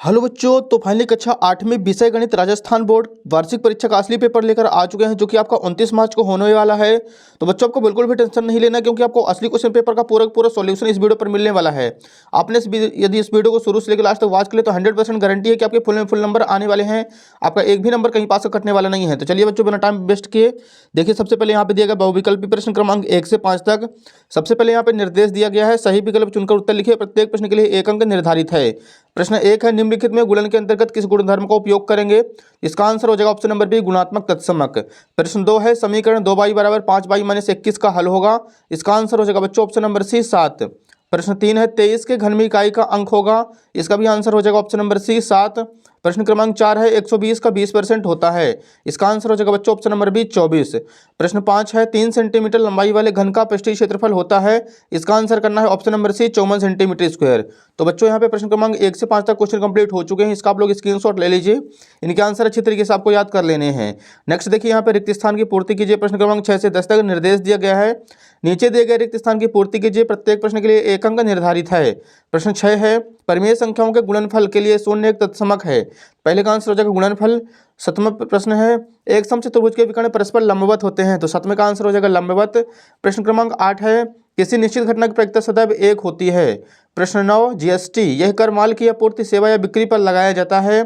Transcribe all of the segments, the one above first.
Hello बच्चों, तो finally कक्षा 8 में विषय गणित राजस्थान बोर्ड वार्षिक परीक्षा का असली पेपर लेकर आ चुके हैं, जो कि आपका 29 मार्च को होने वाला है। तो बच्चों, आपको बिल्कुल भी टेंशन नहीं लेना, क्योंकि आपको असली क्वेश्चन पेपर का पूरा सॉल्यूशन इस वीडियो पर मिलने वाला है। आपने यदि इस वीडियो को शुरू से लेकर लास्ट तक वॉच कर ले तो 100% गारंटी है कि आपके फुल नंबर आने वाले हैं। आपका एक भी नंबर कहीं पास से कटने वाला नहीं है। तो चलिए बच्चों, बिना टाइम वेस्ट किए देखिए, सबसे पहले यहाँ पे दिया गया बहुविकल्पी प्रश्न क्रमांक 1 से 5 तक। सबसे पहले यहाँ पे निर्देश दिया गया है, सही विकल्प चुनकर उत्तर लिखिए। प्रत्येक प्रश्न के लिए 1 अंक निर्धारित है। प्रश्न 1 है, निम्नलिखित में गुणन के अंतर्गत किस गुणधर्म का उपयोग करेंगे? इसका आंसर हो जाएगा ऑप्शन नंबर बी, गुणात्मक तत्समक। प्रश्न 2 है, समीकरण 2y बराबर 5y माइनस 21 का हल होगा। इसका आंसर हो जाएगा बच्चों ऑप्शन नंबर सी, 7। प्रश्न 3 है, 23 के घन में इकाई का अंक होगा। इसका भी आंसर हो जाएगा ऑप्शन नंबर सी, 7। प्रश्न क्रमांक 4 है, 120 का 20% होता है। इसका आंसर हो जाएगा बच्चों ऑप्शन नंबर बी, 24। प्रश्न 5 है, 3 सेंटीमीटर लंबाई वाले घन का पृष्ठीय क्षेत्रफल होता है। इसका आंसर करना है option number C, 54 centimetre square. तो बच्चों, यहाँ पे प्रश्न क्रमांक 1 से 5 तक क्वेश्चन कंप्लीट हो चुके हैं। इसका आप लोग स्क्रीनशॉट ले लीजिए, इनके आंसर अच्छी तरीके से आपको याद कर लेने हैं। नेक्स्ट देखिए, यहाँ पे रिक्त स्थान की पूर्ति कीजिए। प्रश्न क्रमांक 6 से 10 तक निर्देश दिया गया है, नीचे दिए गए रिक्त स्थान की पूर्ति कीजिए। प्रत्येक प्रश्न के लिए 1 अंक निर्धारित है। प्रश्न 6 है, परिमेय संख्याओं के गुणनफल के लिए शून्य एक तत्समक है। पहले का आंसर हो जाएगा गुणनफल। 7वां प्रश्न है, एक समचतुर्भुज के विकर्ण परस्पर लंबवत होते हैं। तो 7वें का आंसर हो जाएगा लंबवत। प्रश्न क्रमांक 8 है, किसी निश्चित घटना की प्रायिकता सदैव 1 होती है। प्रश्न 9, जीएसटी यह कर माल की आपूर्ति, सेवा या बिक्री पर लगाया जाता है।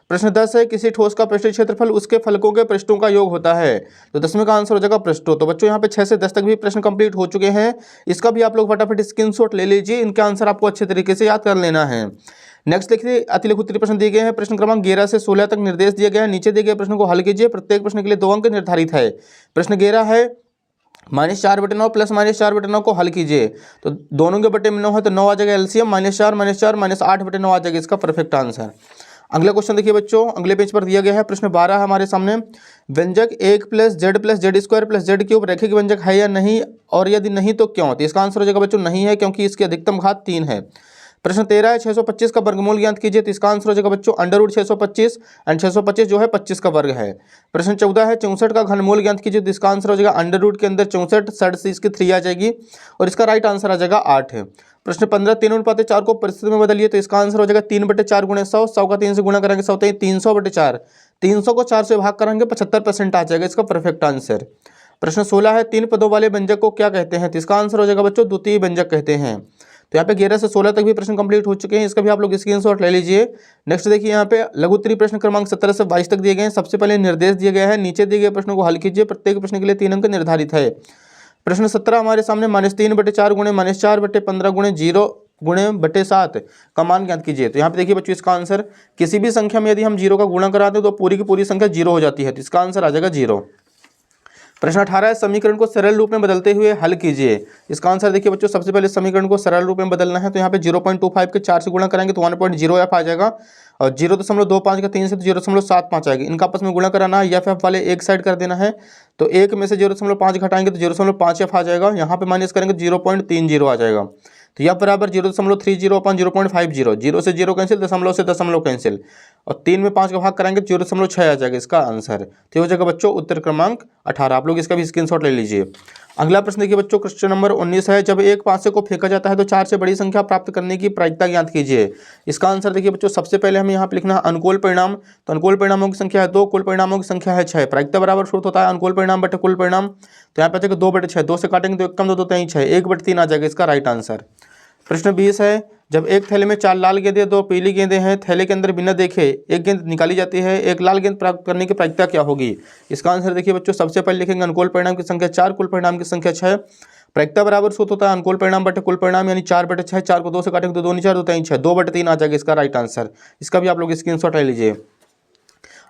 प्रश्न 10 है, किसी ठोस का पृष्ठीय क्षेत्रफल उसके फलकों के पृष्ठों का योग होता है। तो 10वें का आंसर हो जाएगा पृष्ठों। तो बच्चों, यहाँ पे 6 से 10 तक भी प्रश्न कंप्लीट हो चुके हैं। इसका भी आप लोग फटाफट स्क्रीनशॉट ले लीजिए, इनके आंसर आपको अच्छे तरीके से याद कर लेना है। नेक्स्ट देखिए, अतिलिखित उत्तरीय प्रश्न दिए गए हैं। प्रश्न क्रमांक 11 से 16 तक निर्देश दिया गया है, नीचे दिए गए प्रश्न को हल कीजिए। प्रत्येक प्रश्न के लिए 2 अंक निर्धारित है। प्रश्न 11 है, -4/9 प्लस -4/9 को हल कीजिए। तो दोनों के बटे में 9 है, तो 9 आ जाएगा एलसीएम, -4 -4 -8/9 आ जाएगा इसका परफेक्ट आंसर। अगला क्वेश्चन देखिए बच्चों, अगले पेज पर दिया गया है। प्रश्न 12 है हमारे सामने, व्यंजक 1 + z + z² रैखिक व्यंजक है या नहीं, और यदि नहीं तो क्यों? तो इसका आंसर हो जाएगा बच्चों नहीं है, क्योंकि इसकी अधिकतम घात 3 है। प्रश्न 13 है, 625 का वर्गमूल ज्ञात कीजिए। तो इसका आंसर हो जाएगा बच्चों √625, एंड 625 जो है 25 का वर्ग है। प्रश्न 14 है, 64 का घनमूल ज्ञात कीजिए। तो इसका आंसर हो जाएगा अंडर के अंदर 64, सड़ से इसकी 3 आ जाएगी, और इसका राइट आंसर आ जाएगा 8 है। प्रश्न 15, 3:4 को परिस्थिति में बदलिए। तो इसका आंसर हो जाएगा 3/4 × 100, 100 का 3 से गुणा करेंगे 100, 300/4, 300 को 4 से भाग करेंगे 75% आ जाएगा इसका परफेक्ट आंसर। प्रश्न 16 है, 3 पदों वाले व्यंजक को क्या कहते हैं? तो इसका आंसर हो जाएगा बच्चों द्वितीय व्यंजक कहते हैं। तो यहाँ पे 11 से 16 तक भी प्रश्न कंप्लीट हो चुके हैं, इसका भी आप लोग स्क्रीनशॉट ले लीजिए। नेक्स्ट देखिए, यहाँ पे लघु उत्तरीय प्रश्न क्रमांक 17 से 22 तक दिए गए हैं। सबसे पहले निर्देश दिया गया है, नीचे दिए गए प्रश्नों को हल कीजिए। प्रत्येक प्रश्न के लिए 3 अंक निर्धारित है। प्रश्न 17 हमारे सामने, -3/4 × -4/15 × 0 × 7 का मान ज्ञात कीजिए। तो यहाँ पे देखिए बच्चों, इसका आंसर किसी भी संख्या में यदि हम 0 का गुणा कराते हैं तो पूरी की पूरी संख्या 0 हो जाती है। तो इसका आंसर आ जाएगा 0। प्रश्न 18 है, समीकरण को सरल रूप में बदलते हुए हल कीजिए। इसका आंसर देखिए बच्चों, सबसे पहले समीकरण को सरल रूप में बदलना है। तो यहाँ पे 0.25 के 4 से गुणा करेंगे तो 1.0f आ जाएगा, और 0.25 का 3 से तो 0.75 आएगी। इनका आपस में गुणा कराना है, एफ वाले एक साइड कर देना है। तो 1 में से 0.5 घटाएंगे तो 0.5f आ जाएगा। यहाँ पे माइनस करेंगे तो 0.30 आ जाएगा। तो यह बराबर 0.30/0.050, 0 से 0 कैंसिल, दशमलव से दशमलव कैंसिल, और 3 में 5 का भाग कराएंगे तो 0.6 आ जाएगा इसका आंसर। तो हो जाएगा बच्चों उत्तर क्रमांक 18। आप लोग इसका भी स्क्रीनशॉट ले लीजिए। अगला प्रश्न देखिए बच्चों, क्वेश्चन नंबर 19 है, जब एक पासे को फेंका जाता है तो 4 से बड़ी संख्या प्राप्त करने की प्रायिकता ज्ञात कीजिए। इसका आंसर देखिए बच्चों, सबसे पहले हमें यहाँ पे लिखना है अनुकूल परिणाम। तो अनुकूल परिणामों की संख्या है 2, कुल परिणामों की संख्या है 6। प्रायिकता बराबर सूत्र होता है अनुकूल परिणाम बटे कुल परिणाम। तो यहाँ पे आ जाएगा 2/6, 2 से काटेंगे तो 1 कम 2 2 6, 1/3 आ जाएगा इसका राइट आंसर। प्रश्न 20 है, जब एक थैले में 4 लाल गेंदें 2 पीली गेंदें हैं, थैले के अंदर बिना देखे एक गेंद निकाली जाती है, एक लाल गेंद प्राप्त करने की प्रायिकता क्या होगी? इसका आंसर देखिए बच्चों, सबसे पहले लिखेंगे अनुकूल परिणाम की संख्या 4, कुल परिणाम की संख्या 6। प्रायिकता बराबर सूत्र होता है अनुकूल परिणाम बटे कुल परिणाम, यानी 4/6, 4 को 2 से काटेंगे तो 2 4 2 3 6, 2/3 आ जाएगा इसका राइट आंसर। इसका भी आप लोग स्क्रीनशॉट ले लीजिए।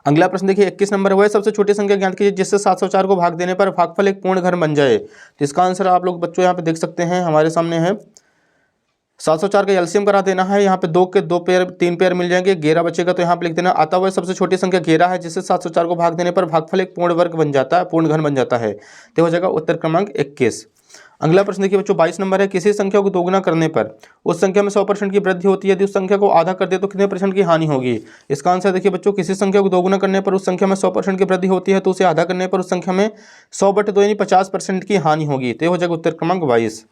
अगला प्रश्न देखिए, 21 नंबर है, सबसे छोटी संख्या ज्ञात कीजिए जिससे 704 को भाग देने पर भागफल एक पूर्ण घन बन जाए। तो इसका आंसर आप लोग बच्चों यहाँ पे देख सकते हैं, हमारे सामने है 704 का एलसीएम करा देना है। यहाँ पे 2 के 2 पेयर 3 पेयर मिल जाएंगे, 11 बचेगा। तो यहाँ पे लिख देना, आता हुआ सबसे छोटी संख्या 11 है जिससे 704 को भाग देने पर भागफल एक पूर्ण वर्ग बन जाता है, पूर्ण घन बन जाता है। तो हो जाएगा उत्तर क्रमांक 21। अगला प्रश्न देखिए बच्चों, 22 नंबर है, किसी संख्या को दोगुना करने पर उस संख्या में 100% की वृद्धि होती है, यदि उस संख्या को आधा कर दे तो कितने % की हानि होगी? इसका आंसर देखिए बच्चों, किसी संख्या को दोगुना करने पर उस संख्या में 100% की वृद्धि होती है, तो उसे आधा करने पर उस संख्या में 100/2 यानी 50% की हानि होगी। तो हो जाएगा उत्तर क्रमांक 22।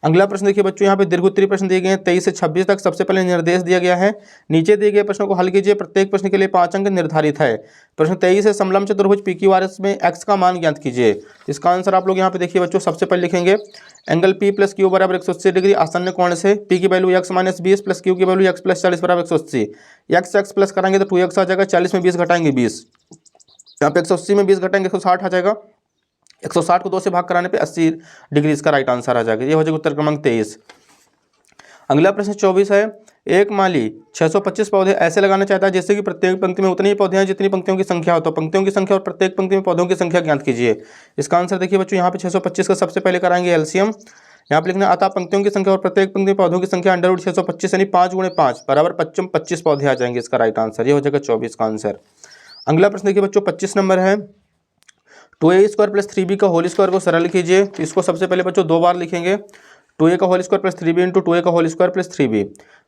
अगला प्रश्न देखिए बच्चों, यहाँ पे दीर्घोत्तरीय प्रश्न दिए गए हैं 23 से 26 तक। सबसे पहले निर्देश दिया गया है, नीचे दिए गए प्रश्नों को हल कीजिए, प्रत्येक प्रश्न के लिए 5 अंक निर्धारित है। प्रश्न 23 है, समलंब चतुर्भुज PQRS में x का मान ज्ञात कीजिए। इसका आंसर आप लोग यहाँ पे देखिए बच्चों, सबसे पहले लिखेंगे एंगल P + Q बराबर 180 डिग्री आसन्न कोण से। P की वैल्यू x - 20 प्लस Q की वैल्यू x + 40 बराबर 180। x प्लस कराएंगे तो 2x आ जाएगा, 40 में 20 घटाएंगे 20, यहाँ पे 180 में 20 घटाएंगे 160 आ जाएगा, 160 को 2 से भाग कराने पे 80 डिग्री इसका राइट आंसर आ जाएगा। ये हो जाएगा उत्तर क्रमांक 23। अगला प्रश्न 24 है, एक माली 625 पौधे ऐसे लगाना चाहता है जैसे कि प्रत्येक पंक्ति में उतने ही पौधे हैं जितनी पंक्तियों की संख्या हो, तो पंक्तियों की संख्या और प्रत्येक पंक्ति में पौधों की संख्या ज्ञात कीजिए। इसका आंसर देखिए बच्चों, यहाँ पे 625 का सबसे पहले कराएंगे एलसीएम। यहाँ पे लिखना अतः पंक्तियों की संख्या और प्रत्येक पंक्ति में पौधों की संख्या √625 यानी 5 × 5 बराबर 25 पौधे आ जाएंगे। इसका राइट आंसर ये हो जाएगा 24 का आंसर। अगला प्रश्न देखिए बच्चों 25 नंबर है, 2a² + 3b का होल स्क्वायर को सरल कीजिए। तो इसको सबसे पहले बच्चों 2 बार लिखेंगे, 2a का होल स्क्वायर + 3b × 2a का होल स्क्वायर + 3b।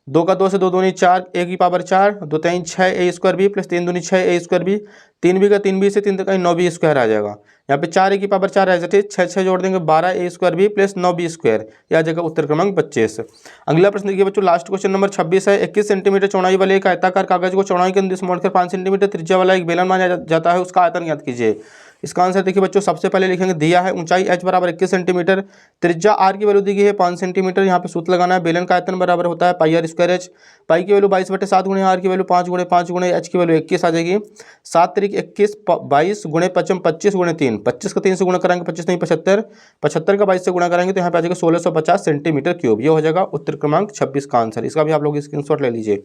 2 का 2 से 2 दूनी 4, a की पावर 4, 2 3 6 a² + 3 दूनी 6 a²b, 3b का 3b से 3 का 9b² आ जाएगा। यहाँ पे 4 a की पावर 4 एज इट इज, 6 जोड़ देंगे 12 a²b + 9b², यह आ जाएगा उत्तर क्रमांक 25। अगला प्रश्न देखिए बच्चों, लास्ट क्वेश्चन नंबर 26 है, 21 सेंटीमीटर चौड़ाई वाले एक आयताकार कागज को चौड़ाई के अनुदिश मोड़कर 5 सेंटीमीटर त्रिज्या वाला एक बेलन माना जाता है, उसका आयतन ज्ञात कीजिए। इसका आंसर देखिए बच्चों, सबसे पहले लिखेंगे, दिया है ऊंचाई h बराबर 21 सेंटीमीटर, त्रिज्या r की वैल्यू दी गई है 5 सेंटीमीटर। यहाँ पे सूत्र लगाना है, बेलन का आयतन बराबर होता है πr²h, पाई की वैल्यू 22/7 × r की वैल्यू 5 × 5 × h की वैल्यू 21 आ जाएगी। 7 × 21 22 × 5 25 × 3, 25 का 3 से गुणा कराएंगे 25 नहीं 75, 75 का 22 से गुणा करेंगे तो यहाँ पे आ जाएगा 1650 सेंटीमीटर क्यूब। ये हो जाएगा उत्तर क्रमांक 26 का आंसर। इसका भी आप लोग स्क्रीनशॉट ले लीजिए।